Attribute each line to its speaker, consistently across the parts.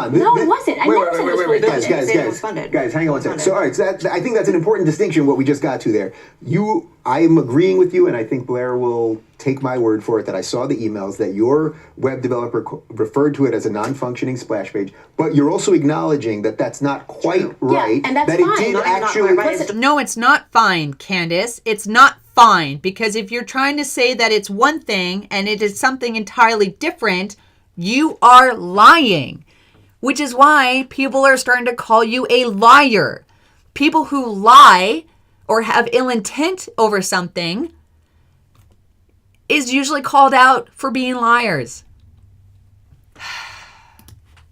Speaker 1: hold on.
Speaker 2: No, it wasn't. I never said it was fully funded.
Speaker 1: Guys, hang on one second. So, all right, so I think that's an important distinction, what we just got to there. I am agreeing with you, and I think Blaire will take my word for it that I saw the emails that your web developer referred to it as a non-functioning splash page, but you're also acknowledging that that's not quite right.
Speaker 2: Yeah, and that's
Speaker 1: that
Speaker 2: fine.
Speaker 1: It did actually.
Speaker 3: No, it's not fine, Candace. It's not fine, because if you're trying to say that it's one thing and it is something entirely different, you are lying, which is why people are starting to call you a liar. People who lie or have ill intent over something is usually called out for being liars.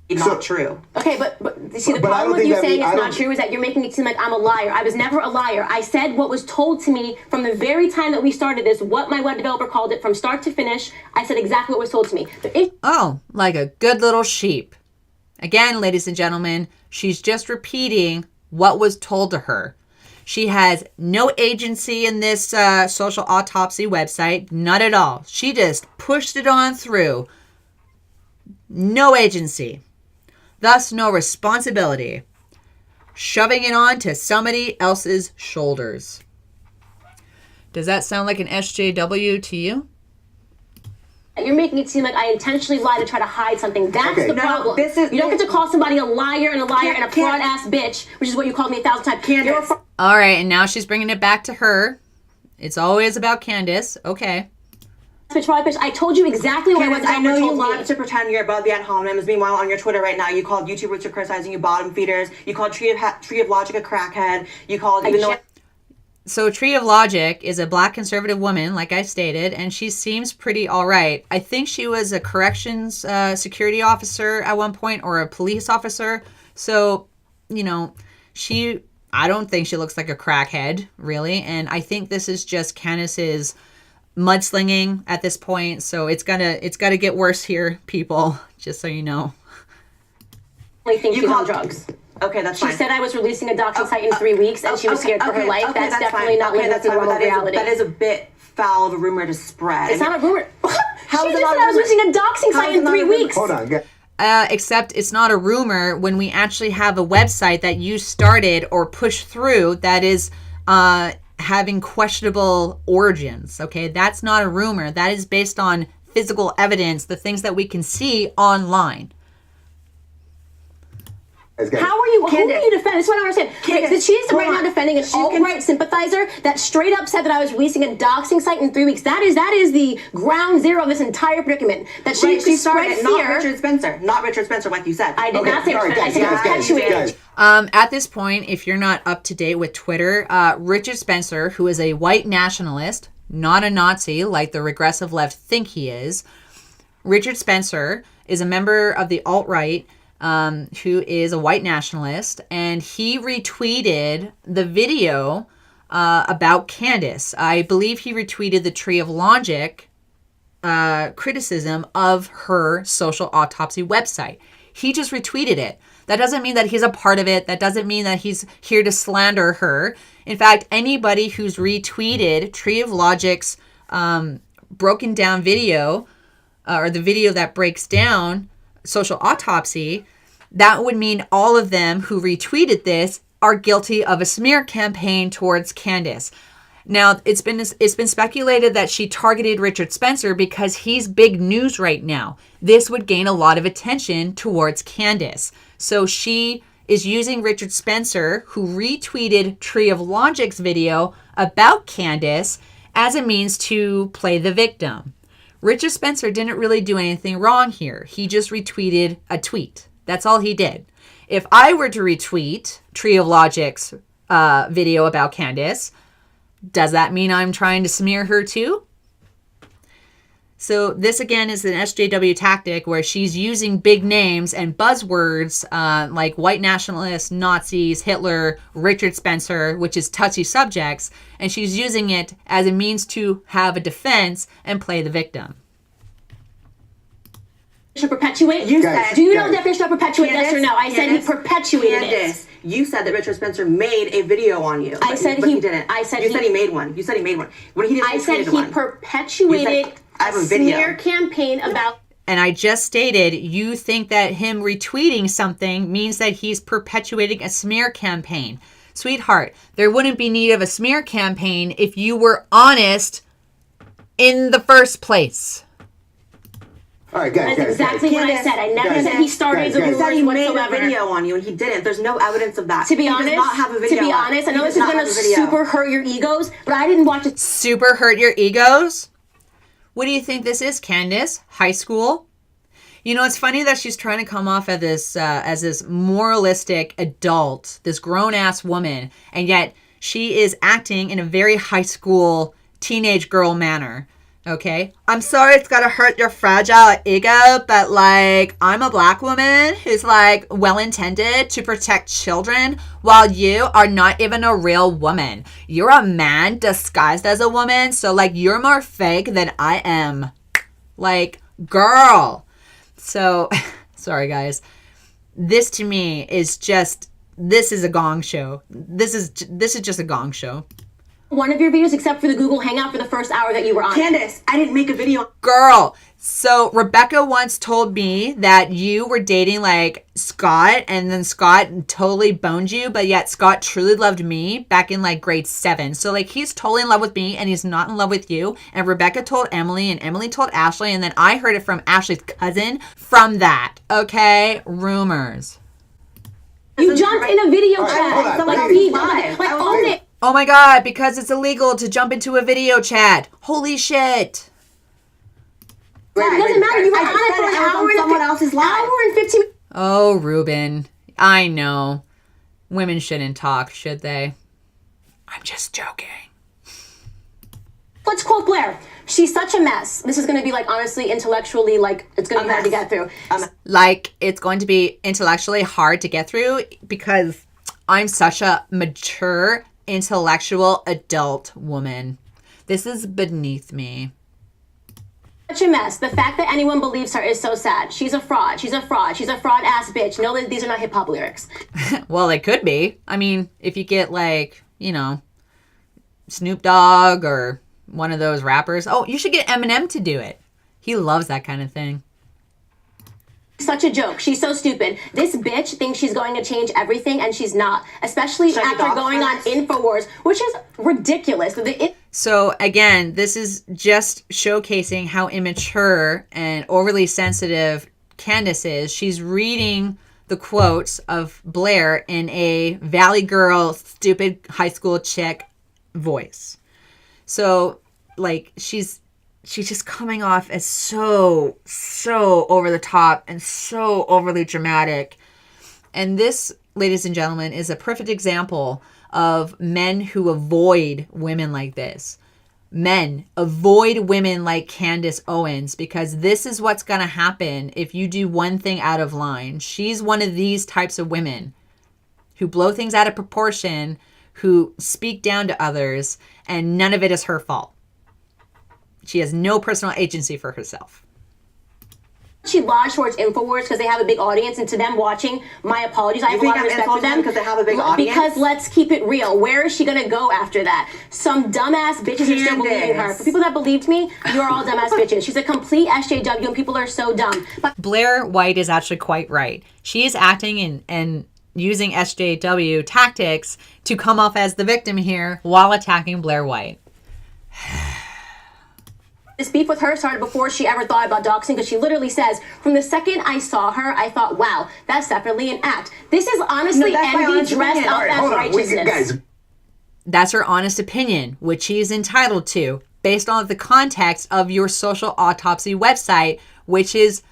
Speaker 4: Not true.
Speaker 2: Okay, but see, the problem with you saying it's not true is that you're making it seem like I'm a liar. I was never a liar. I said what was told to me from the very time that we started this, what my web developer called it from start to finish. I said exactly what was told to me.
Speaker 3: Oh, like a good little sheep. Again, ladies and gentlemen, she's just repeating what was told to her. She has no agency in this social autopsy website, not at all. She just pushed it on through. No agency. Thus, no responsibility. Shoving it on to somebody else's shoulders. Does that sound like an SJW to you?
Speaker 2: You're making it seem like I intentionally lie to try to hide something. That's the problem. You don't get to call somebody a liar and a fraud-ass bitch, which is what you called me 1,000 times.
Speaker 3: All right, and now she's bringing it back to her. It's always about Candace. Okay.
Speaker 2: I told you exactly what
Speaker 4: I know you love to pretend you're above the ad hominems. Meanwhile, on your Twitter right now, you called YouTubers who are criticizing you bottom feeders. You called Tree of Logic a crackhead. You called
Speaker 3: So Tree of Logic is a black conservative woman, like I stated, and she seems pretty all right. I think she was a corrections security officer at one point, or a police officer. So, I don't think she looks like a crackhead, really. And I think this is just Candace's mudslinging at this point. So it's gotta get worse here, people, just so you know.
Speaker 2: I think she's on drugs.
Speaker 4: Okay, that's fine.
Speaker 2: She said I was releasing a doxing site in 3 weeks, and she was scared for her life. That's definitely not living up to normal reality.
Speaker 4: That is a bit foul of a rumor to spread.
Speaker 2: It's not a rumor. She just said I was releasing a doxing site in 3 weeks.
Speaker 1: Hold on.
Speaker 3: Except it's not a rumor when we actually have a website that you started or pushed through that is having questionable origins. Okay, that's not a rumor. That is based on physical evidence, the things that we can see online.
Speaker 2: How are you? Who are you defending? This is what I don't understand. She is right now defending an alt-right sympathizer that straight up said that I was releasing a doxing site in 3 weeks. That is the ground zero of this entire predicament. That she spread fear.
Speaker 4: Not Richard Spencer. Not Richard Spencer, like you said.
Speaker 2: I did not say Richard. I said perpetuated.
Speaker 3: At this point, if you're not up to date with Twitter, Richard Spencer, who is a white nationalist, not a Nazi like the regressive left think he is, Richard Spencer is a member of the alt-right, who is a white nationalist, and he retweeted the video about Candace. I believe he retweeted the Tree of Logic criticism of her social autopsy website. He just retweeted it. That doesn't mean that he's a part of it. That doesn't mean that he's here to slander her. In fact, anybody who's retweeted Tree of Logic's broken down video, or the video that breaks down social autopsy, that would mean all of them who retweeted this are guilty of a smear campaign towards Candace. Now, it's been speculated that she targeted Richard Spencer because he's big news right now. This would gain a lot of attention towards Candace. So she is using Richard Spencer, who retweeted Tree of Logic's video about Candace, as a means to play the victim. Richard Spencer didn't really do anything wrong here. He just retweeted a tweet. That's all he did. If I were to retweet Tree of Logic's video about Candace, does that mean I'm trying to smear her too? So this again is an SJW tactic where she's using big names and buzzwords like white nationalists, Nazis, Hitler, Richard Spencer, which is touchy subjects, and she's using it as a means to have a defense and play the victim.
Speaker 2: Perpetuate? Do you know the definition of perpetuate? Yes or no? I said he perpetuated it.
Speaker 4: You said that Richard Spencer made a video on you.
Speaker 2: I said
Speaker 4: he didn't.
Speaker 2: I said
Speaker 4: you said he made one. You said he made one. When he didn't,
Speaker 2: I said he perpetuated a smear campaign about.
Speaker 3: And I just stated, you think that him retweeting something means that he's perpetuating a smear campaign. Sweetheart, there wouldn't be need of a smear campaign if you were honest in the first place.
Speaker 1: All right, guys.
Speaker 2: That's exactly what I said. I never said he started the rumors
Speaker 4: He made a
Speaker 2: whatsoever.
Speaker 4: video on you, and he didn't. There's no evidence of that.
Speaker 2: To be
Speaker 4: He
Speaker 2: honest,
Speaker 4: does not have a video.
Speaker 2: I know this is going to super hurt your egos, but I didn't watch it.
Speaker 3: Super hurt your egos? What do you think this is, Candace? High school? You know, it's funny that she's trying to come off as this moralistic adult, this grown-ass woman, and yet she is acting in a very high school teenage girl manner. Okay? I'm sorry it's gonna hurt your fragile ego, but like, I'm a black woman who's like well-intended to protect children while you are not even a real woman. You're a man disguised as a woman, so like, you're more fake than I am. Like, girl. So, sorry guys. This to me is just, this is a gong show. This is just a gong show.
Speaker 2: One of your videos except for the Google Hangout for the first hour that you were on.
Speaker 4: Candace, I didn't make a video.
Speaker 3: Girl, so Rebecca once told me that you were dating like Scott, and then Scott totally boned you, but yet Scott truly loved me back in like grade 7. So like, he's totally in love with me and he's not in love with you. And Rebecca told Emily and Emily told Ashley, and then I heard it from Ashley's cousin from that. Okay? Rumors.
Speaker 2: You jumped in a video chat.
Speaker 1: hold on.
Speaker 2: Like, own it.
Speaker 3: Oh my God, because it's illegal to jump into a video chat. Holy shit.
Speaker 2: It doesn't matter. You were on it for an hour and
Speaker 4: someone else's life.
Speaker 2: hour and 15 minutes.
Speaker 3: Oh, Ruben. I know. Women shouldn't talk, should they? I'm just joking.
Speaker 2: Let's quote Blaire. She's such a mess. This is going to be like, honestly, intellectually, like, it's going to be hard to get through.
Speaker 3: Like, it's going to be intellectually hard to get through because I'm such a mature, intellectual adult woman. This is beneath me.
Speaker 2: Such a mess. The fact that anyone believes her is so sad. She's a fraud. She's a fraud. She's a fraud ass bitch. No, these are not hip hop lyrics.
Speaker 3: Well, they could be. I mean, if you get like, you know, Snoop Dogg or one of those rappers. Oh, you should get Eminem to do it. He loves that kind of thing.
Speaker 2: Such a joke. She's so stupid. This bitch thinks she's going to change everything, and she's not. Especially after going on InfoWars, which is ridiculous.
Speaker 3: So again, this is just showcasing how immature and overly sensitive Candace is. She's reading the quotes of Blaire in a Valley Girl, stupid high school chick voice. So like, she's just coming off as so over the top and so overly dramatic. And this, ladies and gentlemen, is a perfect example of men who avoid women like this. Men, avoid women like Candace Owens, because this is what's going to happen if you do one thing out of line. She's one of these types of women who blow things out of proportion, who speak down to others, and none of it is her fault. She has no personal agency for herself.
Speaker 2: She lodged towards InfoWars because they have a big audience, and to them watching, my apologies. I have a lot of respect for them
Speaker 4: because they have a big audience.
Speaker 2: Because let's keep it real. Where is she gonna go after that? Some dumbass bitches are still believing her. For people that believed me, you're all dumbass bitches. She's a complete SJW, and people are so dumb. But
Speaker 3: Blaire White is actually quite right. She is acting and using SJW tactics to come off as the victim here while attacking Blaire White.
Speaker 2: this beef with her started before she ever thought about doxing, because she literally says, from the second I saw her, I thought, wow, that's definitely an act. This is honestly envy dressed up as righteousness.
Speaker 3: That's her honest opinion, which she is entitled to, based on the context of your social autopsy website, which is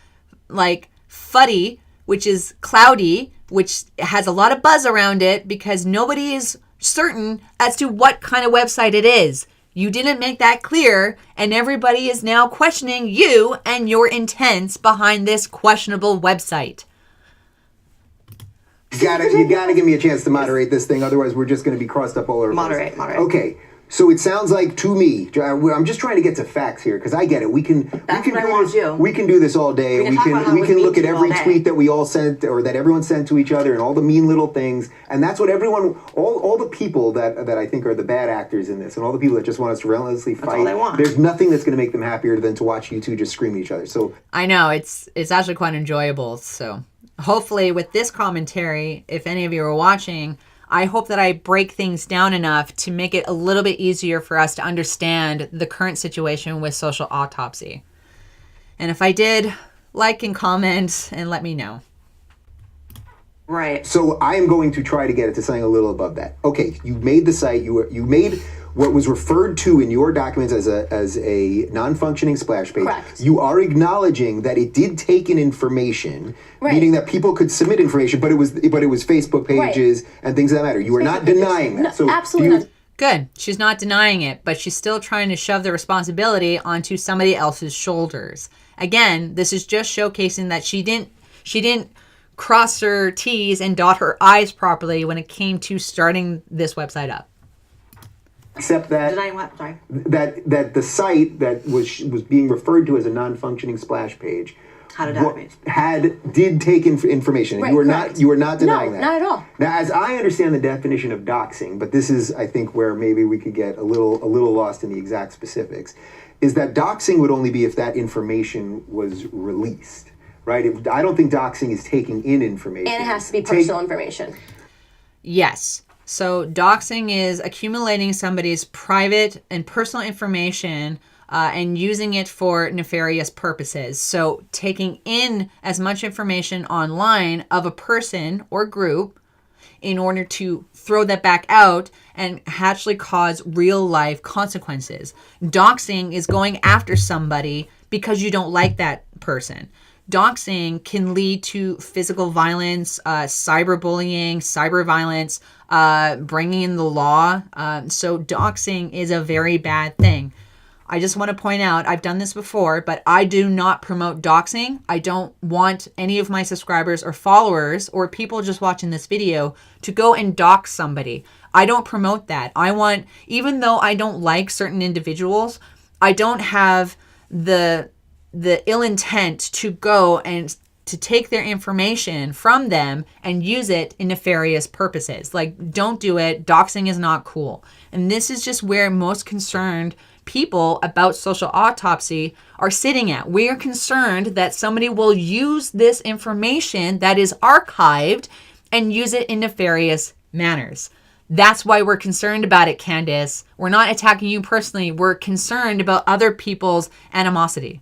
Speaker 3: like fuddy, which is cloudy, which has a lot of buzz around it because nobody is certain as to what kind of website it is. You didn't make that clear, and everybody is now questioning you and your intents behind this questionable website.
Speaker 1: You gotta give me a chance to moderate this thing, otherwise we're just gonna be crossed up all over.
Speaker 4: Moderate.
Speaker 1: Okay, So it sounds like to me, I'm just trying to get to facts here because I get it. We can do this all day. We can look at every tweet that we all sent or that everyone sent to each other and all the mean little things. And that's what everyone, all the people that I think are the bad actors in this, and all the people that just want us to relentlessly fight.
Speaker 4: All they want.
Speaker 1: There's nothing that's going to make them happier than to watch you two just scream at each other. So
Speaker 3: I know it's actually quite enjoyable. So hopefully with this commentary, if any of you are watching, I hope that I break things down enough to make it a little bit easier for us to understand the current situation with social autopsy. And if I did, like and comment and let me know.
Speaker 4: Right.
Speaker 1: So I am going to try to get it to something a little above that. Okay, you made the site. You made what was referred to in your documents as a non-functioning splash page.
Speaker 2: Correct.
Speaker 1: You are acknowledging that it did take in information, meaning that people could submit information, but it was Facebook pages and things of that matter. You are not denying that.
Speaker 2: No,
Speaker 1: so
Speaker 2: absolutely not.
Speaker 3: Good. She's not denying it, but she's still trying to shove the responsibility onto somebody else's shoulders. Again, this is just showcasing that she didn't cross her T's and dot her I's properly when it came to starting this website up.
Speaker 1: Except that
Speaker 4: Denying what? Sorry.
Speaker 1: that the site that was being referred to as a non-functioning splash page
Speaker 4: Had a database.
Speaker 1: did take information. And
Speaker 2: Right,
Speaker 1: you were not denying that.
Speaker 2: No, not at all.
Speaker 1: Now, as I understand the definition of doxing, but this is, I think, where maybe we could get a little lost in the exact specifics, is that doxing would only be if that information was released, right? I don't think doxing is taking in information.
Speaker 2: And it has to be personal information.
Speaker 3: Yes. So doxing is accumulating somebody's private and personal information and using it for nefarious purposes. So taking in as much information online of a person or group in order to throw that back out and actually cause real life consequences. Doxing is going after somebody because you don't like that person. Doxing can lead to physical violence, cyberbullying, cyber violence, bringing in the law. So doxing is a very bad thing. I just want to point out, I've done this before, but I do not promote doxing. I don't want any of my subscribers or followers or people just watching this video to go and dox somebody. I don't promote that. Even though I don't like certain individuals, I don't have the ill intent to go and to take their information from them and use it in nefarious purposes. Like, don't do it. Doxing is not cool. And this is just where most concerned people about social autopsy are sitting at. We are concerned that somebody will use this information that is archived and use it in nefarious manners. That's why we're concerned about it, Candace. We're not attacking you personally. We're concerned about other people's animosity.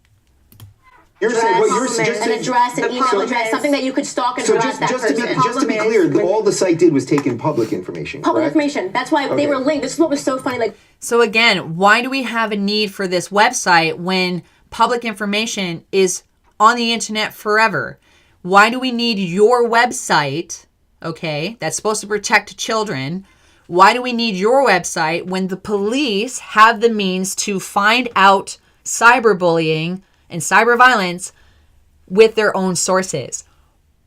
Speaker 1: You're saying what you're suggesting.
Speaker 2: An address, an email address, something that you could stalk and harass that person.
Speaker 1: Just to be clear, all the site did was take in public information.
Speaker 2: Public
Speaker 1: correct?
Speaker 2: information. That's why they were linked. This is what was so funny. Like,
Speaker 3: so again, why do we have a need for this website when public information is on the internet forever? Why do we need your website, okay, that's supposed to protect children? Why do we need your website when the police have the means to find out cyberbullying and cyber violence with their own sources?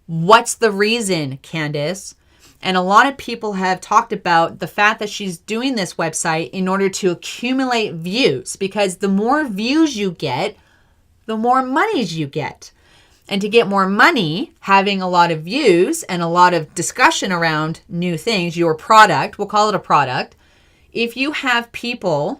Speaker 3: What's the reason, Candace? And a lot of people have talked about the fact that she's doing this website in order to accumulate views, because the more views you get, the more monies you get. And to get more money, having a lot of views and a lot of discussion around new things, your product, we'll call it a product, if you have people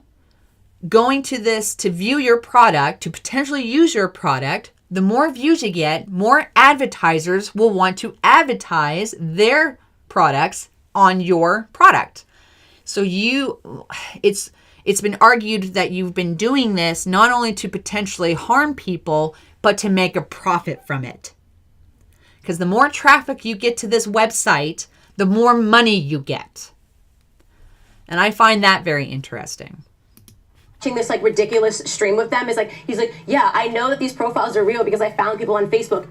Speaker 3: going to this to view your product, to potentially use your product, the more views you get, more advertisers will want to advertise their products on your product. So it's been argued that you've been doing this not only to potentially harm people, but to make a profit from it. Because the more traffic you get to this website, the more money you get. And I find that very interesting.
Speaker 2: This like ridiculous stream with them is like, he's like, yeah, I know that these profiles are real because I found people on Facebook.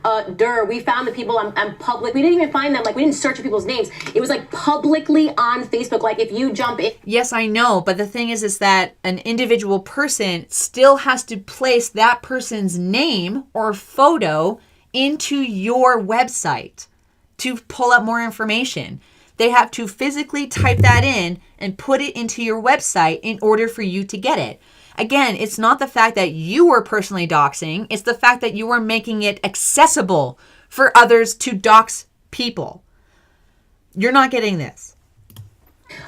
Speaker 2: We found the people on public. We didn't even find them. Like, we didn't search for people's names. It was like publicly on Facebook. Like, if you jump in.
Speaker 3: Yes, I know. But the thing is that an individual person still has to place that person's name or photo into your website to pull up more information. They have to physically type that in and put it into your website in order for you to get it. Again, it's not the fact that you were personally doxing. It's the fact that you were making it accessible for others to dox people. You're not getting this.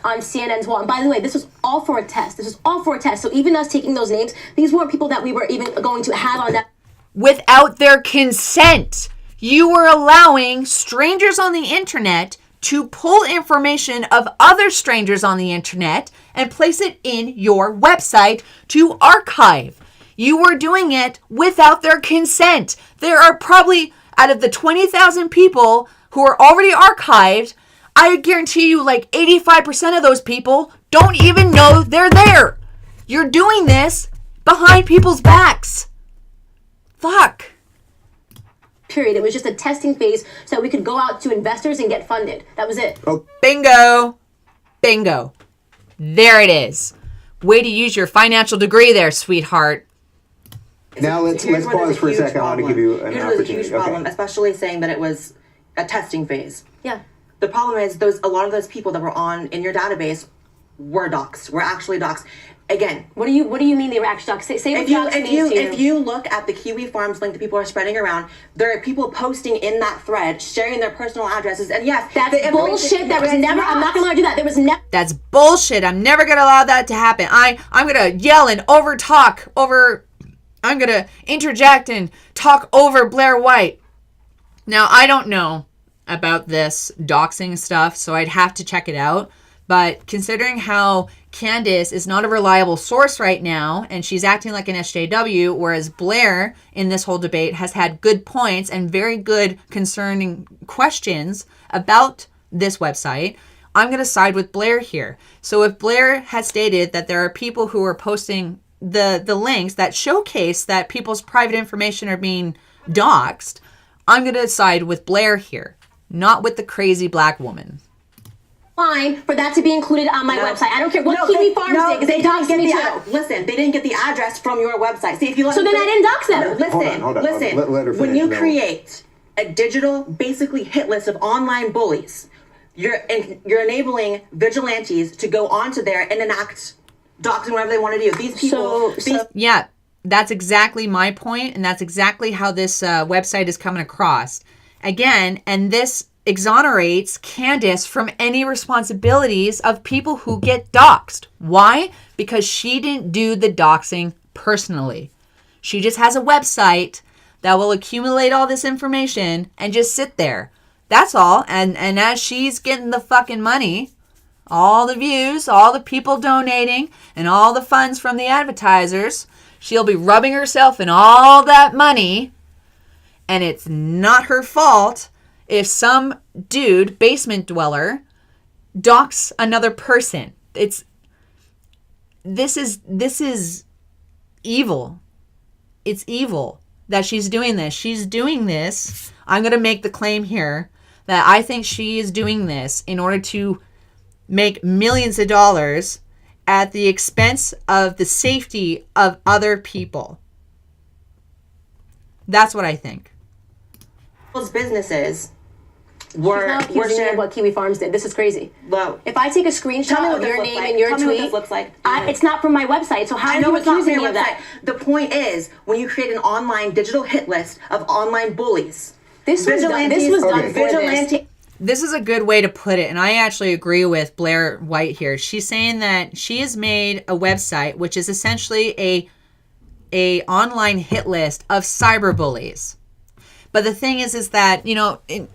Speaker 2: On CNN's wall. And by the way, this was all for a test. This was all for a test. So even us taking those names, these weren't people that we were even going to have on that.
Speaker 3: Without their consent, you were allowing strangers on the internet to pull information of other strangers on the internet and place it in your website to archive. You were doing it without their consent. There are probably, out of the 20,000 people who are already archived, I guarantee you like 85% of those people don't even know they're there. You're doing this behind people's backs. Fuck.
Speaker 2: Period. It was just a testing phase so that we could go out to investors and get funded. That was it.
Speaker 1: Oh,
Speaker 3: Bingo. Bingo. There it is. Way to use your financial degree there, sweetheart.
Speaker 1: now let's pause for a second. I want to give you an
Speaker 4: Here's
Speaker 1: opportunity.
Speaker 4: a huge problem, especially saying that it was a testing phase.
Speaker 2: Yeah.
Speaker 4: The problem is a lot of those people that were in your database were doxed. Were actually doxed. Again,
Speaker 2: What do you mean they were actually doxed? Say what dox means to you.
Speaker 4: if you look at the Kiwi Farms link that people are spreading around, there are people posting in that thread, sharing their personal addresses, and yes,
Speaker 2: That's bullshit. That was never. I'm not gonna lie to that. There was never.
Speaker 3: That's bullshit. I'm never going to allow that to happen. I'm going to yell and I'm going to interject and talk over Blaire White. Now, I don't know about this doxing stuff, so I'd have to check it out. But considering how Candace is not a reliable source right now, and she's acting like an SJW, whereas Blaire in this whole debate has had good points and very good concerning questions about this website, I'm going to side with Blaire here. So if Blaire has stated that there are people who are posting the links that showcase that people's private information are being doxed, I'm going to side with Blaire here, not with the crazy black woman.
Speaker 2: Fine for that to be included on my website. I don't care what Kiwi Farms did because they doxed me too.
Speaker 4: Listen, they didn't get the address from your website. See, if you let
Speaker 2: So then I didn't dox them.
Speaker 1: Hold on.
Speaker 4: Listen.
Speaker 1: Let her
Speaker 4: When
Speaker 1: finish,
Speaker 4: you
Speaker 1: no.
Speaker 4: create a digital, basically hit list of online bullies, you're enabling vigilantes to go onto there and enact doxing whatever they want to do. These people,
Speaker 3: Yeah, that's exactly my point, and that's exactly how this website is coming across. Again, and this exonerates Candace from any responsibilities of people who get doxed. Why? Because she didn't do the doxing personally. She just has a website that will accumulate all this information and just sit there. That's all. And as she's getting the fucking money, all the views, all the people donating, and all the funds from the advertisers, she'll be rubbing herself in all that money. And it's not her fault if some dude, basement dweller, dox another person. This is evil. It's evil that she's doing this. She's doing this. I'm going to make the claim here that I think she is doing this in order to make millions of dollars at the expense of the safety of other people. That's what I think.
Speaker 4: those businesses
Speaker 2: She's now accusing me
Speaker 4: shared.
Speaker 2: of what Kiwi Farms did. This is crazy.
Speaker 4: Well,
Speaker 2: If I take a screenshot
Speaker 4: Tell me what
Speaker 2: of
Speaker 4: this
Speaker 2: your
Speaker 4: looks
Speaker 2: name
Speaker 4: like.
Speaker 2: and your
Speaker 4: Tell me what
Speaker 2: tweet,
Speaker 4: this looks like.
Speaker 2: it's not from my website. So how
Speaker 4: I
Speaker 2: are
Speaker 4: know
Speaker 2: you
Speaker 4: it's not
Speaker 2: accusing
Speaker 4: from
Speaker 2: me
Speaker 4: your
Speaker 2: of that?
Speaker 4: website. The point is, when you create an online digital hit list of online bullies,
Speaker 2: This was done for this.
Speaker 3: This is a good way to put it, and I actually agree with Blaire White here. She's saying that she has made a website which is essentially a online hit list of cyberbullies. But the thing is that, you know, to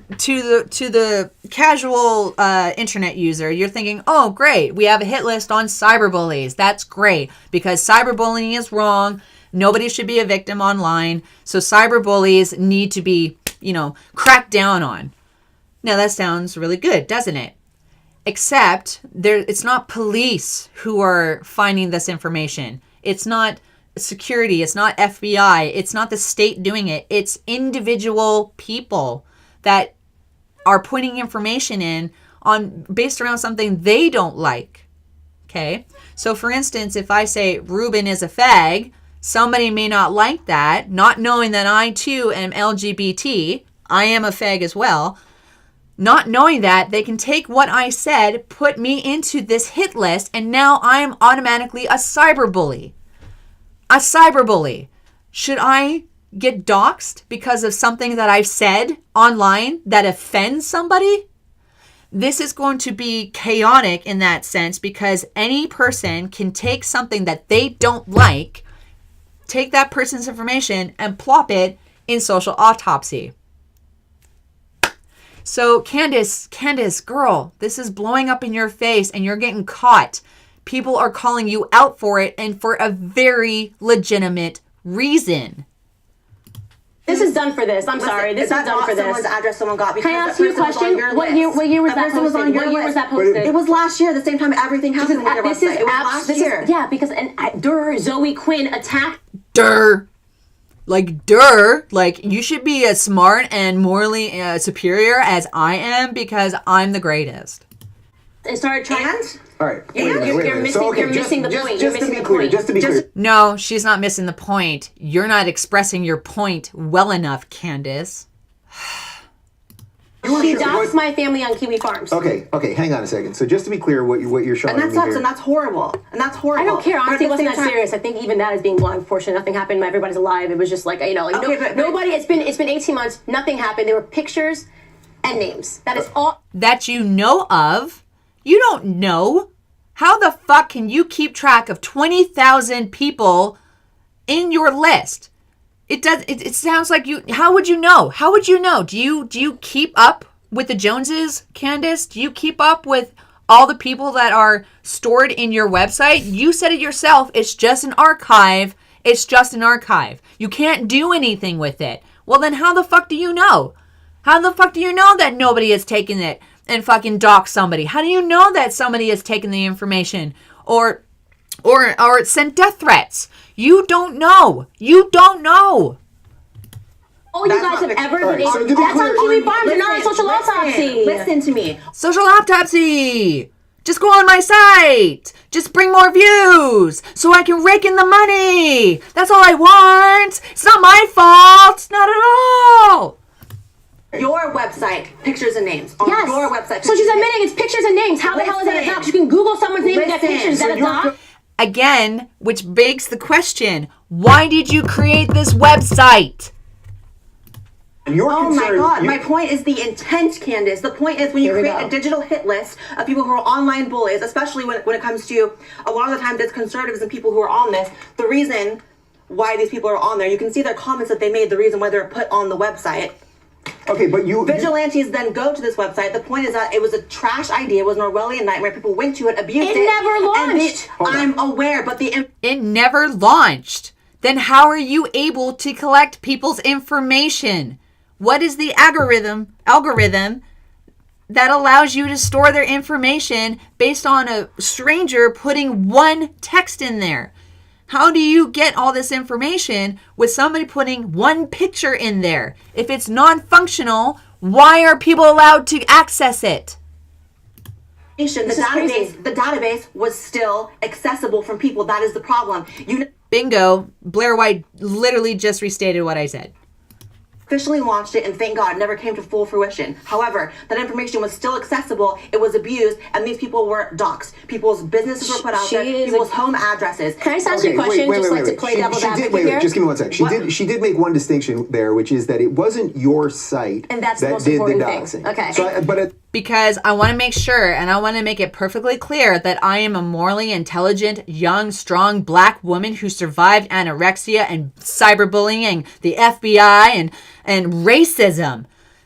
Speaker 3: the casual internet user, you're thinking, oh, great, we have a hit list on cyberbullies. That's great, because cyberbullying is wrong. Nobody should be a victim online. So cyberbullies need to be, you know, cracked down on. Now, that sounds really good, doesn't it? Except it's not police who are finding this information. It's not security. It's not FBI. It's not the state doing it. It's individual people that are putting information in on based around something they don't like. Okay? So, for instance, if I say Ruben is a fag, somebody may not like that, not knowing that I, too, am LGBT. I am a fag as well. Not knowing that, they can take what I said, put me into this hit list, and now I am automatically a cyberbully. A cyberbully. Should I get doxxed because of something that I've said online that offends somebody? This is going to be chaotic in that sense because any person can take something that they don't like, take that person's information, and plop it in social autopsy. So Candace, girl, this is blowing up in your face and you're getting caught. People are calling you out for it and for a very legitimate reason.
Speaker 2: This is done for this. I'm sorry. This is done for this.
Speaker 4: Someone's address someone got because
Speaker 2: Can I ask you a question? What year was that posted? What year was that posted?
Speaker 4: It was last year, the same time everything happened with your website. It was last year.
Speaker 2: Yeah, because Zoe Quinn attacked.
Speaker 3: Like you should be as smart and morally superior as I am because I'm the greatest.
Speaker 2: And started trying.
Speaker 1: All right. You're
Speaker 2: missing the point.
Speaker 1: Just to be clear.
Speaker 3: No, she's not missing the point. You're not expressing your point well enough, Candace.
Speaker 2: She doxed my family on Kiwi Farms.
Speaker 1: Okay, hang on a second. So just to be clear, what you're showing me here.
Speaker 4: And that's horrible.
Speaker 2: I don't care. Honestly, it wasn't that serious. I think even that is being blunt. Unfortunately, nothing happened. Everybody's alive. It was just like, nobody. It's been 18 months. Nothing happened. There were pictures and names. That is all.
Speaker 3: That you know of. You don't know. How the fuck can you keep track of 20,000 people in your list? It sounds like you. How would you know? Do you keep up with the Joneses, Candace? Do you keep up with all the people that are stored in your website? You said it yourself. It's just an archive. You can't do anything with it. Well, then how the fuck do you know? How the fuck do you know that nobody has taken it and fucking doxed somebody? How do you know that somebody has taken the information or sent death threats? You don't know.
Speaker 2: All you guys have ever did is that's on Kiwi Farms and not on social autopsy.
Speaker 4: Listen to me.
Speaker 3: Social autopsy. Just go on my site. Just bring more views so I can rake in the money. That's all I want. It's not my fault. Not at all.
Speaker 4: Your website, pictures and names. On your website.
Speaker 2: So she's admitting it's pictures and names. How the hell is that a dox? You can Google someone's name and get pictures. Is that a dox?
Speaker 3: Again, which begs the question, why did you create this website?
Speaker 4: Oh my God. My point is the intent, Candace. The point is when you create a digital hit list of people who are online bullies, especially when it comes to a lot of the times it's conservatives and people who are on this, the reason why these people are on there, you can see their comments that they made, the reason why they're put on the website.
Speaker 1: Okay, but
Speaker 4: Vigilantes then go to this website. The point is that it was a trash idea. It was an Orwellian nightmare. People went to it, abused it.
Speaker 2: It never launched.
Speaker 4: I'm aware, but
Speaker 3: it never launched. Then how are you able to collect people's information? What is the algorithm that allows you to store their information based on a stranger putting one text in there? How do you get all this information with somebody putting one picture in there? If it's non-functional, why are people allowed to access it?
Speaker 4: The database was still accessible from people. That is the problem.
Speaker 3: Bingo. Blaire White literally just restated what I said.
Speaker 4: Officially launched it, and thank God, it never came to full fruition. However, that information was still accessible, it was abused, and these people were doxxed. People's businesses were put out there, people's home addresses.
Speaker 2: Can I just ask you a question, to play devil's advocate here?
Speaker 1: Just give me 1 sec. She did make one distinction there, which is that it wasn't your site
Speaker 2: and that's
Speaker 1: that
Speaker 2: the most
Speaker 1: did the
Speaker 2: important
Speaker 1: doxing.
Speaker 2: Thing. Okay.
Speaker 1: So,
Speaker 3: because I want to make sure, and I want to make it perfectly clear that I am a morally intelligent, young, strong black woman who survived anorexia and cyberbullying and the FBI and racism.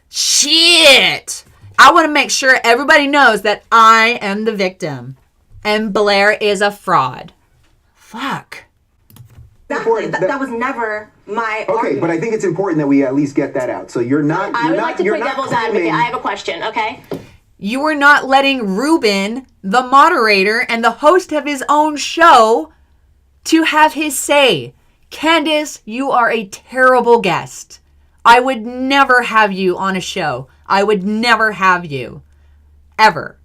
Speaker 3: Shit! I want to make sure everybody knows that I am the victim and Blaire is a fraud. Fuck.
Speaker 4: Exactly. That was never my argument.
Speaker 1: But I think it's important that we at least get that out. So I would
Speaker 2: like to play devil's advocate. I have a question, okay?
Speaker 3: You are not letting Ruben, the moderator and the host of his own show, to have his say. Candace, you are a terrible guest. I would never have you on a show. I would never have you. Ever.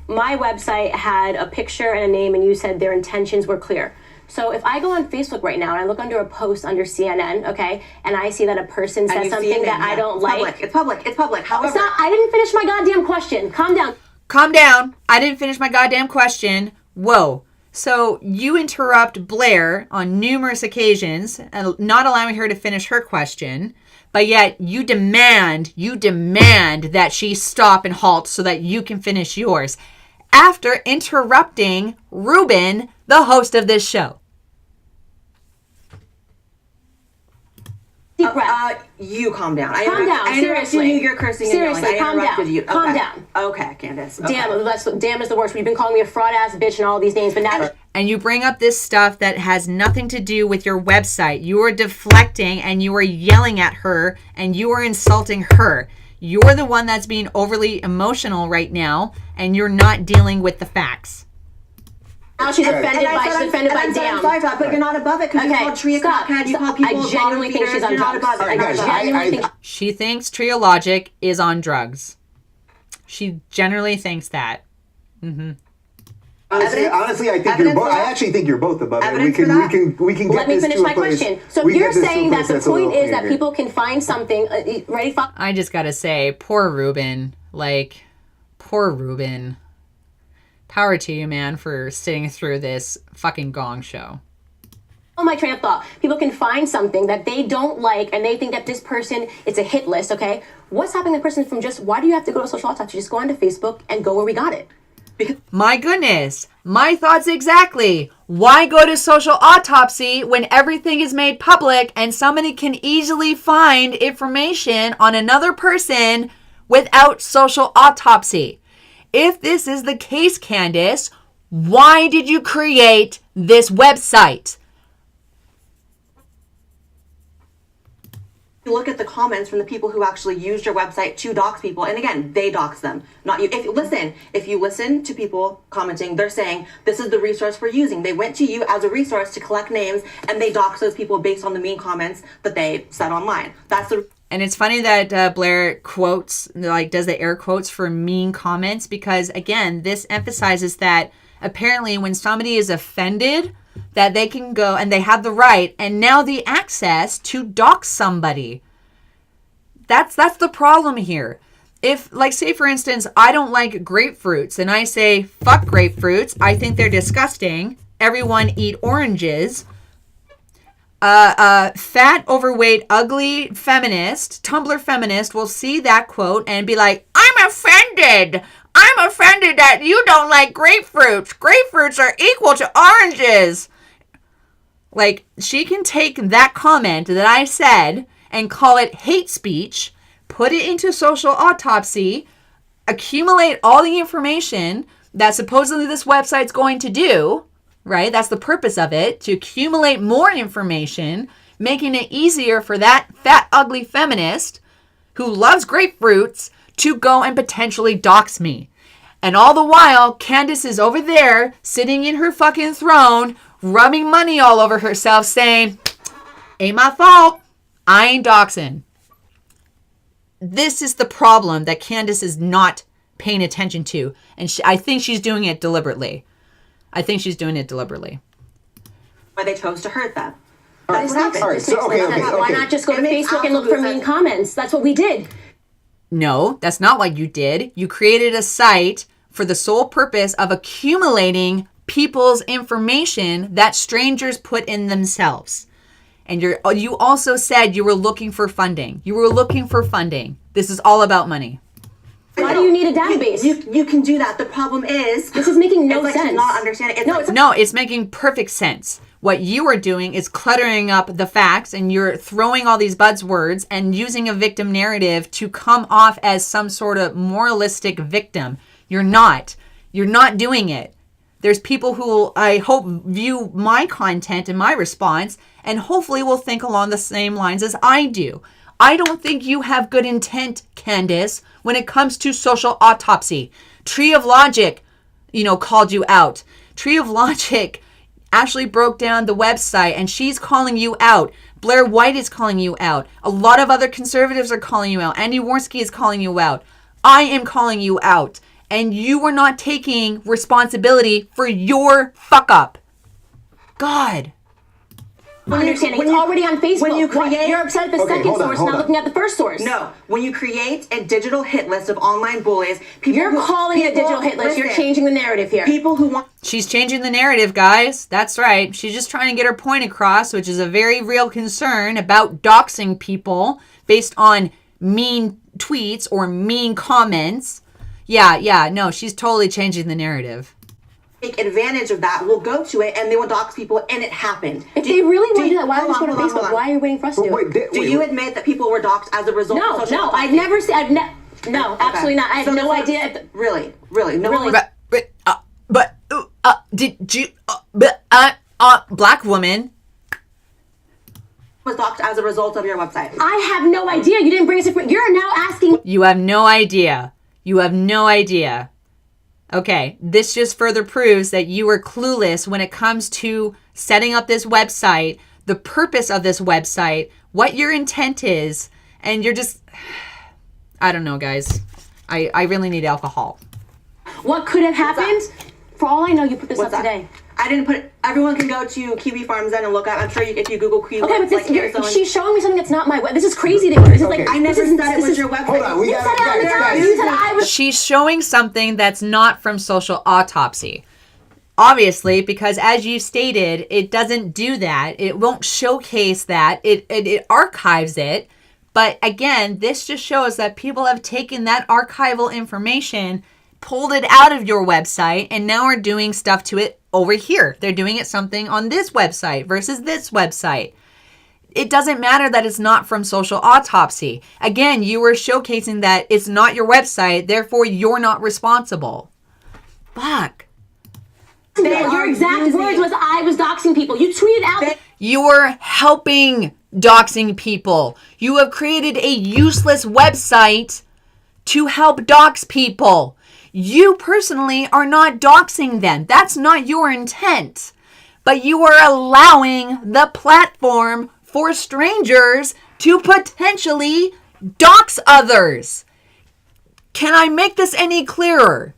Speaker 2: My website had a picture and a name, and you said their intentions were clear. So if I go on Facebook right now and I look under a post under CNN, okay, and I see that a person says something that I don't like.
Speaker 4: It's public. However,
Speaker 2: it's not, I didn't finish my goddamn question. Calm down.
Speaker 3: Calm down. I didn't finish my goddamn question. Whoa. So you interrupt Blaire on numerous occasions and not allowing her to finish her question, but yet you demand that she stop and halt so that you can finish yours after interrupting Ruben, the host of this show.
Speaker 2: Deep breath.
Speaker 4: You calm down.
Speaker 2: Calm down.
Speaker 4: I interrupted you. You're cursing.
Speaker 2: Seriously,
Speaker 4: calm down.
Speaker 2: You. Okay. Calm down.
Speaker 4: Okay, Candace. Okay.
Speaker 2: Damn is the worst. You've been calling me a fraud ass bitch and all these names, but now.
Speaker 3: And you bring up this stuff that has nothing to do with your website. You are deflecting and you are yelling at her and you are insulting her. You're the one that's being overly emotional right now, and you're not dealing with the facts.
Speaker 2: Now she's offended by damn.
Speaker 4: Sorry, but you're not above it because you called Tria crackhead. You call people.
Speaker 2: I genuinely think she's on drugs.
Speaker 3: She thinks Triologic is on drugs. She generally thinks that. Mm-hmm.
Speaker 1: Honestly, I think you're both. I actually think you're both above it. We can get
Speaker 2: Let me
Speaker 1: this
Speaker 2: finish
Speaker 1: to a
Speaker 2: my
Speaker 1: place.
Speaker 2: question. So if you're saying that the point is that
Speaker 1: clearer.
Speaker 2: people can find something, ready?
Speaker 3: I just gotta say, poor Ruben. Like, poor Ruben. Power to you, man, for sitting through this fucking gong show.
Speaker 2: Oh, my train of thought. People can find something that they don't like and they think that this person, it's a hit list, okay? What's stopping the person from just, why do you have to go to social autopsy? Just go onto Facebook and go where we got it.
Speaker 3: My goodness. My thoughts exactly. Why go to social autopsy when everything is made public and somebody can easily find information on another person without social autopsy? If this is the case, Candace, why did you create this website?
Speaker 4: You look at the comments from the people who actually used your website to dox people, and again, they dox them, not you. If you listen to people commenting, they're saying this is the resource we're using. They went to you as a resource to collect names, and they dox those people based on the mean comments that they said online. That's the.
Speaker 3: And it's funny that Blaire quotes, like, does the air quotes for mean comments, because again, this emphasizes that apparently when somebody is offended, that they can go and they have the right and now the access to dox somebody. That's the problem here. If, like, say for instance, I don't like grapefruits and I say, fuck grapefruits, I think they're disgusting, everyone eat oranges. Fat, overweight, ugly feminist, Tumblr feminist will see that quote and be like, I'm offended. I'm offended that you don't like grapefruits. Grapefruits are equal to oranges. Like, she can take that comment that I said and call it hate speech, put it into social autopsy, accumulate all the information that supposedly this website's going to do, right? That's the purpose of it, to accumulate more information, making it easier for that fat, ugly feminist who loves grapefruits to go and potentially dox me. And all the while, Candace is over there, sitting in her fucking throne, rubbing money all over herself, saying, ain't my fault. I ain't doxing. This is the problem that Candace is not paying attention to. And I think she's doing it deliberately. Why they
Speaker 4: chose to hurt them.
Speaker 1: That's what happened. All right, so, okay.
Speaker 2: Why not just go to Facebook and look for mean comments? That's what we did.
Speaker 3: No, that's not what you did. You created a site for the sole purpose of accumulating people's information that strangers put in themselves. And you also said you were looking for funding. This is all about money.
Speaker 2: Why do you need a database?
Speaker 4: You can do that. The problem is
Speaker 2: this is making no sense.
Speaker 4: She's not understanding.
Speaker 3: It's making perfect sense. What you are doing is cluttering up the facts, and you're throwing all these buzzwords and using a victim narrative to come off as some sort of moralistic victim. You're not doing it. There's people who I hope view my content and my response and hopefully will think along the same lines as I do. I don't think you have good intent, Candace, when it comes to social autopsy. Tree of Logic, called you out. Tree of Logic actually broke down the website and she's calling you out. Blaire White is calling you out. A lot of other conservatives are calling you out. Andy Worski is calling you out. I am calling you out. And you are not taking responsibility for your fuck up. God.
Speaker 2: Understanding. It's already on Facebook.
Speaker 4: When you create,
Speaker 2: you're upset at the second source, not looking at the first source.
Speaker 4: No, when you create a digital hit list of online bullies, you're
Speaker 2: calling it a digital hit list. You're changing the narrative here.
Speaker 4: People who want.
Speaker 3: She's changing the narrative, guys. That's right. She's just trying to get her point across, which is a very real concern about doxing people based on mean tweets or mean comments. Yeah, no, she's totally changing the narrative.
Speaker 4: Take advantage of that, will go to it and they will dox people, and it happened.
Speaker 2: If they really want to do that, why would you go to Facebook? Why are you waiting for us to do it?
Speaker 4: Do you admit that people were doxed as a result of social
Speaker 2: No, I've never said, no, absolutely not. I have no idea.
Speaker 4: Really? No one
Speaker 3: Did you, black woman
Speaker 4: was doxed as a result of your website.
Speaker 2: I have no idea. You didn't bring us you're now asking.
Speaker 3: You have no idea. You have no idea. Okay, this just further proves that you are clueless when it comes to setting up this website, the purpose of this website, what your intent is, and you're just, I don't know, guys. I really need alcohol.
Speaker 2: What could have happened? For all I know, you put this up today.
Speaker 4: I didn't put it. Everyone can go to Kiwi Farms then and look up. I'm sure if you Google Kiwi.
Speaker 2: Okay, but this, she's showing me something that's not my web. This is crazy to me. This is like,
Speaker 4: I never said it was your website.
Speaker 1: Hold on,
Speaker 2: you said I was.
Speaker 3: She's showing something that's not from Social Autopsy. Obviously, because as you stated, it doesn't do that. It won't showcase that. It archives it. But again, this just shows that people have taken that archival information, pulled it out of your website, and now are doing stuff to it over here. They're doing it something on this website versus this website. It doesn't matter that it's not from Social Autopsy. Again, you were showcasing that it's not your website, therefore you're not responsible. Fuck.
Speaker 2: Your exact words was I was doxing people. You tweeted out.
Speaker 3: You're helping doxing people. You have created a useless website to help dox people. You personally are not doxing them. That's not your intent. But you are allowing the platform for strangers to potentially dox others. Can I make this any clearer?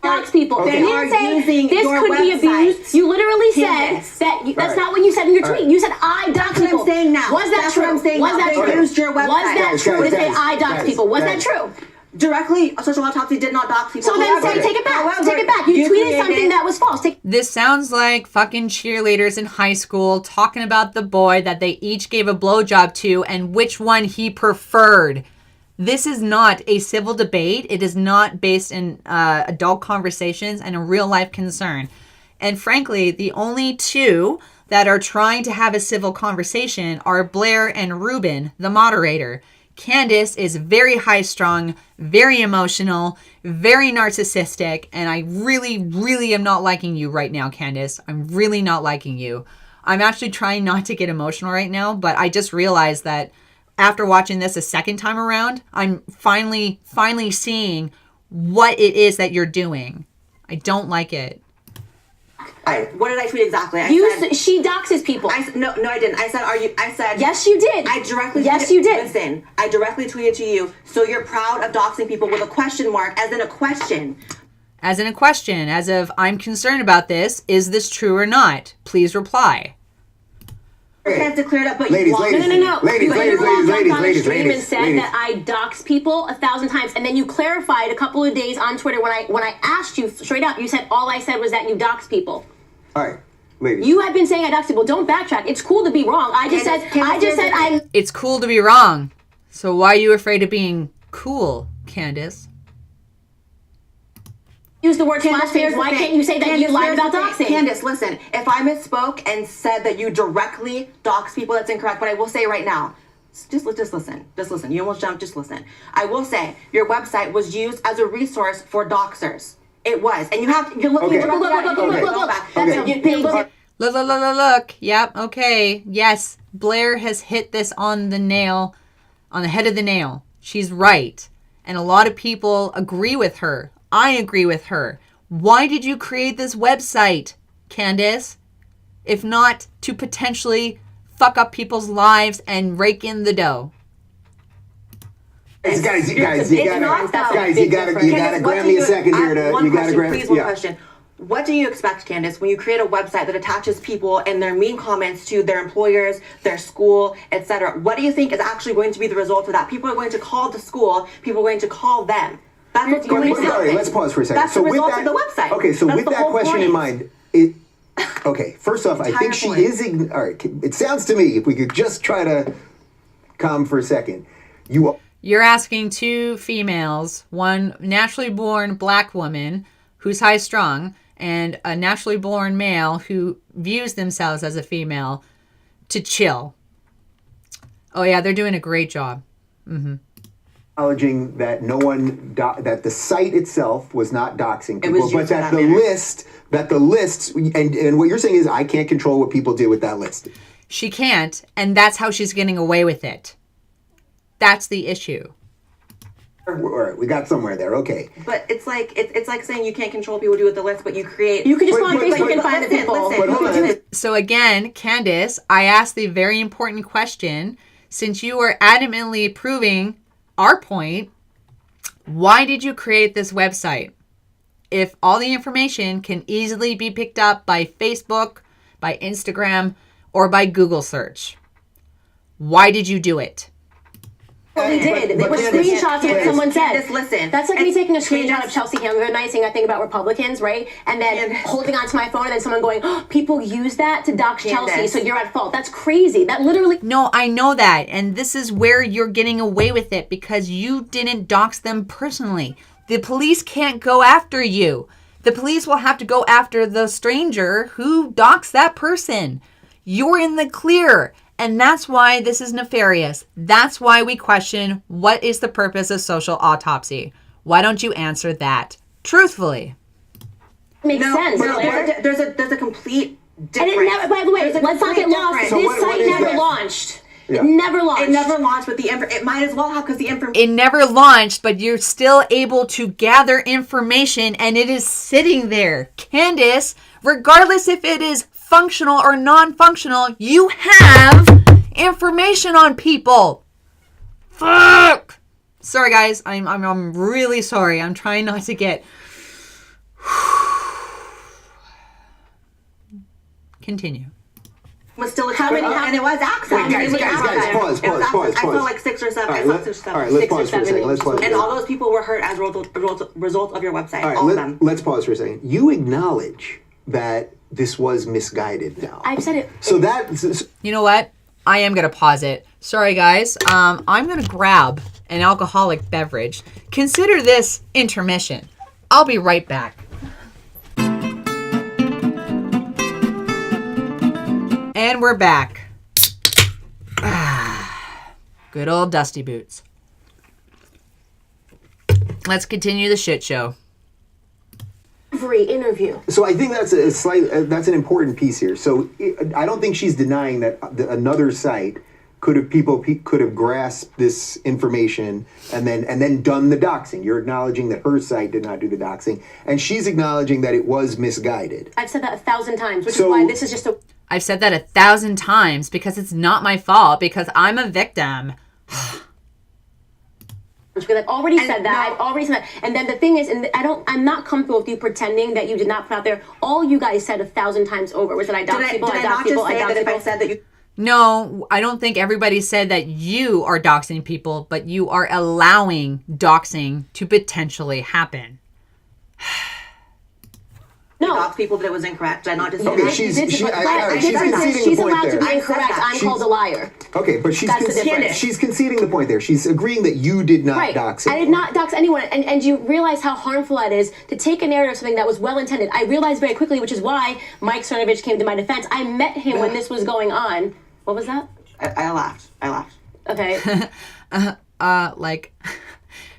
Speaker 2: Dox people.
Speaker 4: Okay.
Speaker 2: You didn't say this could be abused. You literally said that. That's not what you said in your tweet. You said I dox people.
Speaker 4: What I'm saying now.
Speaker 2: Was that true?
Speaker 4: Was that
Speaker 2: true?
Speaker 4: Used your website.
Speaker 2: Was that true to say I dox people? Was that true?
Speaker 4: Directly, Social Autopsy did not dox people.
Speaker 2: So then say, take it back. Take it back. You tweeted something that was false.
Speaker 3: This sounds like fucking cheerleaders in high school talking about the boy that they each gave a blowjob to and which one he preferred. This is not a civil debate. It is not based in adult conversations and a real life concern. And frankly, the only two that are trying to have a civil conversation are Blaire and Ruben, the moderator. Candace is very high-strung, very emotional, very narcissistic, and I really, really am not liking you right now, Candace. I'm really not liking you. I'm actually trying not to get emotional right now, but I just realized that after watching this a second time around, I'm finally seeing what it is that you're doing. I don't like it.
Speaker 4: What did I tweet exactly?
Speaker 2: She doxes people.
Speaker 4: No, I didn't. I said.
Speaker 2: Yes, you did.
Speaker 4: I directly.
Speaker 2: Yes, you did.
Speaker 4: Listen, I directly tweeted to you. So you're proud of doxing people with a question mark, as in a question.
Speaker 3: As in a question, as of I'm concerned about this. Is this true or not? Please reply.
Speaker 4: Had to clear it up, but
Speaker 1: ladies,
Speaker 4: you
Speaker 2: No.
Speaker 1: Ladies,
Speaker 2: and said that I dox people 1,000 times, and then you clarified a couple of days on Twitter when I asked you straight up. You said all I said was that you dox people.
Speaker 1: All right, ladies.
Speaker 2: You have been saying I dox people. Don't backtrack. It's cool to be wrong. I just said I'm.
Speaker 3: It's cool to be wrong. So why are you afraid of being cool, Candace?
Speaker 2: Use the word splash page. Why can't you say that you lied about doxing?
Speaker 4: Candace, listen. If I misspoke and said that you directly dox people, that's incorrect. But I will say right now, just listen. Just listen. You almost jumped. Just listen. I will say your website was used as a resource for doxers. It was, and you have to. Look.
Speaker 3: Look. Yep. Okay. Yes. Blaire has hit this on the nail, on the head of the nail. She's right, and a lot of people agree with her. I agree with her. Why did you create this website, Candace? If not to potentially fuck up people's lives and rake in the dough.
Speaker 1: Guys, you gotta grab me a second here. You gotta grab.
Speaker 4: Please, one question. What do you expect, Candace, when you create a website that attaches people and their mean comments to their employers, their school, etc.? What do you think is actually going to be the result of that? People are going to call the school. People are going to call them. That's what's going to happen.
Speaker 1: All right, let's pause for a second.
Speaker 4: That's the result of the website.
Speaker 1: Okay, so
Speaker 4: That's
Speaker 1: with
Speaker 4: the
Speaker 1: that
Speaker 4: whole
Speaker 1: question
Speaker 4: point.
Speaker 1: in mind, okay, first off, I think she
Speaker 4: point.
Speaker 1: is, all right, it sounds to me, if we could just try to calm for a second,
Speaker 3: You're asking two females, one naturally born black woman who's high strung, and a naturally born male who views themselves as a female, to chill. Oh yeah, they're doing a great job. Mm-hmm.
Speaker 1: Acknowledging that that the site itself was not doxing people, but that the lists, and what you're saying is I can't control what people do with that list.
Speaker 3: She can't, and that's how she's getting away with it. That's the issue.
Speaker 1: All right, we got somewhere there. Okay.
Speaker 4: But it's like saying you can't control what people do with the list, but you create.
Speaker 2: You can just go on Facebook and find the people.
Speaker 1: But hold on.
Speaker 3: So again, Candace, I asked the very important question. Since you were adamantly proving our point, why did you create this website? If all the information can easily be picked up by Facebook, by Instagram, or by Google search, why did you do it?
Speaker 2: Well, they did. They were screenshots of what someone said.
Speaker 4: Candace, listen.
Speaker 2: That's like me taking a screenshot of Chelsea Campbell. The nice thing I think about Republicans, right? And then holding onto my phone and then someone going, oh, people use that to dox Chelsea, so you're at fault. That's crazy. That literally...
Speaker 3: No, I know that. And this is where you're getting away with it because you didn't dox them personally. The police can't go after you. The police will have to go after the stranger who doxed that person. You're in the clear. And that's why this is nefarious. That's why we question what is the purpose of social autopsy. Why don't you answer that truthfully?
Speaker 2: Makes sense.
Speaker 4: No, there's a complete difference.
Speaker 2: And it never, by the way, let's not get lost.
Speaker 1: So
Speaker 2: this site never launched.
Speaker 1: Yeah.
Speaker 2: It never launched.
Speaker 4: It never launched, but it might as well have because the information.
Speaker 3: It never launched, but you're still able to gather information and it is sitting there. Candace, regardless if it is functional or non-functional, you have information on people. Fuck. Sorry guys, I'm really sorry. I'm trying not to get. Continue.
Speaker 4: Was still extreme, and it was access.
Speaker 1: Wait, guys, pause.
Speaker 4: I saw like 6 or 7.
Speaker 1: All right, let's pause for a second.
Speaker 4: And all those people were hurt as a result of your website.
Speaker 1: All of them. Let's pause for a second. You acknowledge that this was misguided now.
Speaker 2: I've said it.
Speaker 1: So that...
Speaker 3: You know what? I am going to pause it. Sorry, guys. I'm going to grab an alcoholic beverage. Consider this intermission. I'll be right back. And we're back. Good old Dusty Boots. Let's continue the shit show.
Speaker 2: Every interview.
Speaker 1: So I think that's that's an important piece here. So I don't think she's denying that another site could have grasped this information and then done the doxing. You're acknowledging that her site did not do the doxing, and she's acknowledging that it was misguided.
Speaker 2: I've said that 1,000 times, which is why this is just a...
Speaker 3: I've said that 1,000 times because it's not my fault, because I'm a victim.
Speaker 2: Because I've already said that. I've already said that. And then the thing is, and I'm not comfortable with you pretending that you did not put out there. All you guys said 1,000 times over was that I dox people, I dox people, I dox people.
Speaker 4: If I said that you...
Speaker 3: No, I don't think everybody said that you are doxing people, but you are allowing doxing to potentially happen.
Speaker 4: No. Dox people that it was incorrect. I not just
Speaker 1: okay, she's conceding the point
Speaker 2: allowed
Speaker 1: there.
Speaker 2: to be incorrect. I'm called a liar.
Speaker 1: Okay, but she's conceding the point there. She's agreeing that you did not dox anyone.
Speaker 2: I did not dox anyone. And you realize how harmful that is to take a narrative of something that was well intended. I realized very quickly, which is why Mike Cernovich came to my defense. I met him when this was going on. What was that?
Speaker 4: I laughed.
Speaker 2: Okay.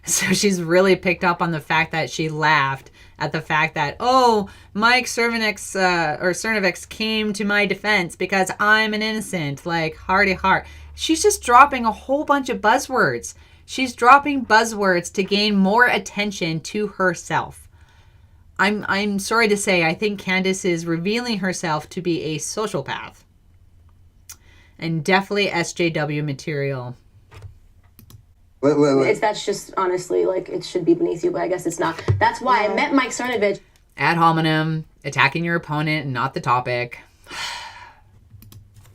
Speaker 3: So she's really picked up on the fact that she laughed at the fact that, oh, Mike Cernovich came to my defense because I'm an innocent, like, hearty heart. She's just dropping a whole bunch of buzzwords. She's dropping buzzwords to gain more attention to herself. I'm sorry to say, I think Candace is revealing herself to be a sociopath. And definitely SJW material.
Speaker 2: That's just honestly like it should be beneath you, but I guess it's not. That's why I met Mike Cernovich.
Speaker 3: Ad hominem. attacking your opponent and not the topic.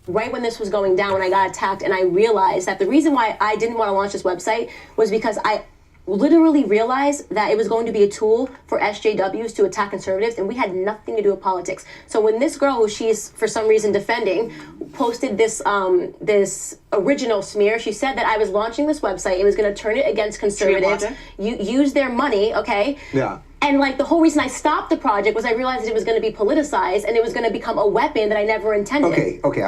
Speaker 2: Right when this was going down, when I got attacked, and I realized that the reason why I didn't want to launch this website was because I literally realized that it was going to be a tool for SJWs to attack conservatives, and we had nothing to do with politics. So when this girl, who she's for some reason defending, posted this this original smear, she said that I was launching this website. It was going to turn it against conservatives, use their money, okay?
Speaker 1: Yeah.
Speaker 2: And like the whole reason I stopped the project was I realized that it was going to be politicized and it was going to become a weapon that I never intended.
Speaker 1: Okay.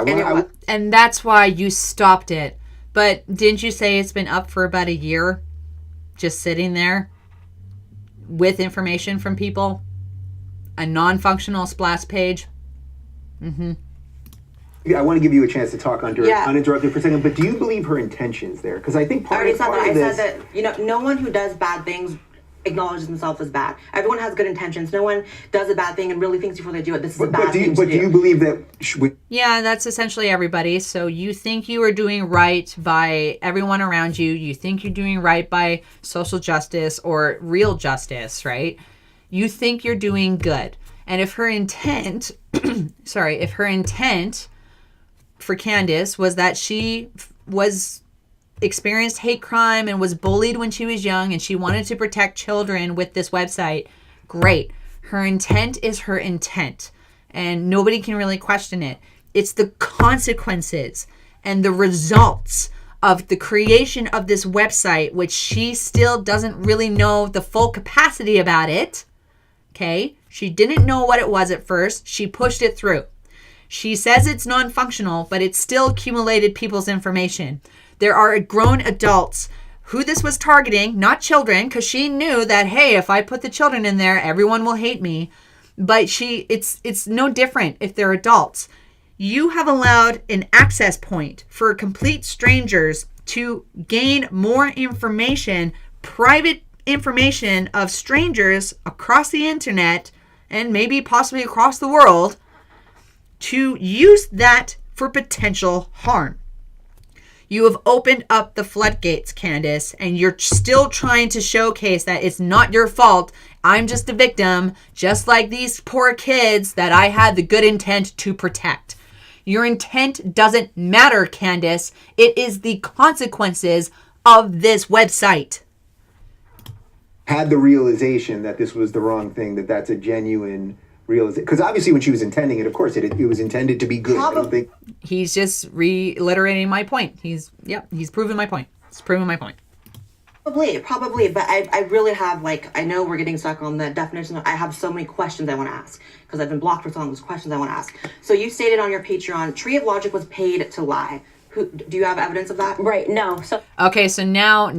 Speaker 3: And that's why you stopped it. But didn't you say it's been up for about a year? Just sitting there with information from people? A non-functional splash page? Mm-hmm.
Speaker 1: Yeah, I want to give you a chance to talk uninterrupted for a second, but do you believe her intentions there? Because I think part of this...
Speaker 4: I said that, no one who does bad things acknowledges themselves as bad. Everyone has good intentions. No one does a bad thing and really thinks before they do it. This is a bad thing to do.
Speaker 1: But do you believe that...
Speaker 3: Yeah, that's essentially everybody. So you think you are doing right by everyone around you. You think you're doing right by social justice or real justice, right? You think you're doing good. And if her intent... if her intent for Candace was that she experienced hate crime and was bullied when she was young and she wanted to protect children with this website, great. Her intent is her intent and nobody can really question it. It's the consequences and the results of the creation of this website, which she still doesn't really know the full capacity about it. Okay? She didn't know what it was at first. She pushed it through. She says it's non-functional, but it still accumulated people's information. There are grown adults who this was targeting, not children, because she knew that, hey, if I put the children in there, everyone will hate me. But it's no different if they're adults. You have allowed an access point for complete strangers to gain more information, private information of strangers across the internet and maybe possibly across the world to use that for potential harm. You have opened up the floodgates, Candace, and you're still trying to showcase that it's not your fault. I'm just a victim, just like these poor kids that I had the good intent to protect. Your intent doesn't matter, Candace. It is the consequences of this website.
Speaker 1: Had the realization that this was the wrong thing, that's a genuine realization. Because obviously when she was intending it, of course, it was intended to be good. I don't think...
Speaker 3: He's just reiterating my point. He's proven my point. It's proven my point.
Speaker 4: Probably, but I really have, I know we're getting stuck on the definition. I have so many questions I want to ask because I've been blocked for so long. There's questions I want to ask. So you stated on your Patreon, Tree of Logic was paid to lie. Do you have evidence of that?
Speaker 2: Right, no.
Speaker 3: Okay, so now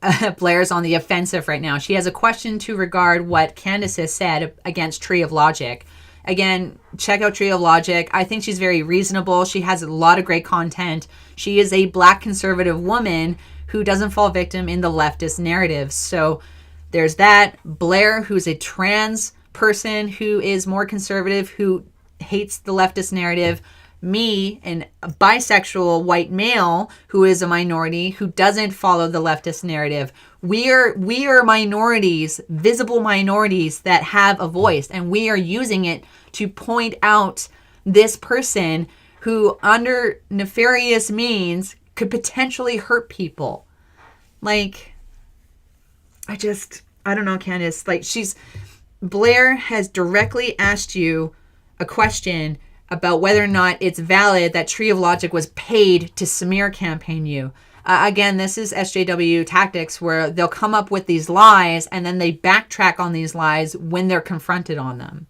Speaker 3: Blaire's on the offensive right now. She has a question to regard what Candace has said against Tree of Logic. Again, check out Tree of Logic. I think she's very reasonable. She has a lot of great content. She is a black conservative woman who doesn't fall victim in the leftist narrative. So there's that. Blaire, who's a trans person who is more conservative, who hates the leftist narrative. Me, a bisexual white male who is a minority who doesn't follow the leftist narrative. We are minorities, visible minorities that have a voice, and we are using it to point out this person who, under nefarious means, could potentially hurt people. I don't know, Candace. Blaire has directly asked you a question about whether or not it's valid that Tree of Logic was paid to smear campaign you. Again, this is SJW tactics where they'll come up with these lies and then they backtrack on these lies when they're confronted on them.